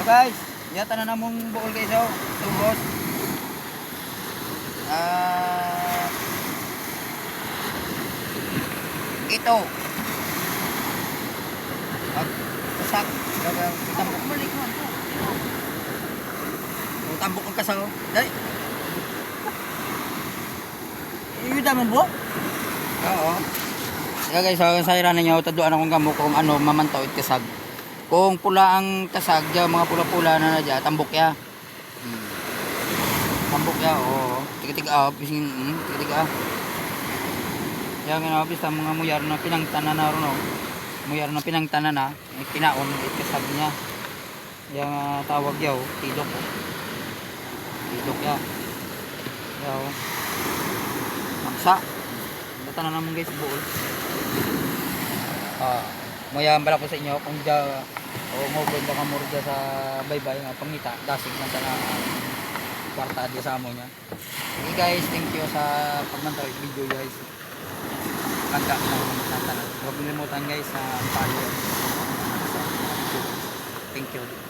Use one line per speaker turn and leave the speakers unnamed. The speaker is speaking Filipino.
guys, yata na namong bukol guys oh. Tubos. Ito. Magkasak. Tambok balik mo. Tambok ang kasaw. Dali. Iyo damo bo? Oo. Kaya guys, sayra ninyo taduan akong gamok kung ano mamantaw it kasag. Kung pula ang kasag, dyan, mga pula-pula na dyan, tambok ya. Tambok ya, oo. Tiga-tiga, bising, tiga-tiga. Yan nga, bisa mga muyar na pinangtanan na ron, muyar na pinangtanan na, kinaon, itkasag niya. Yan tawag yaw, tidok. Tidok ya. Yaw. Maksa. Data na naman guys, buol. Maya bala ko sa inyo kung dyan, mo ganda ka mura sa baybay nga pangita dasig man sa kwarta dyan sa amo niya. Okay guys, thank you sa pagmantay video guys. Kanta na huwag limutan guys sa follow. Thank you.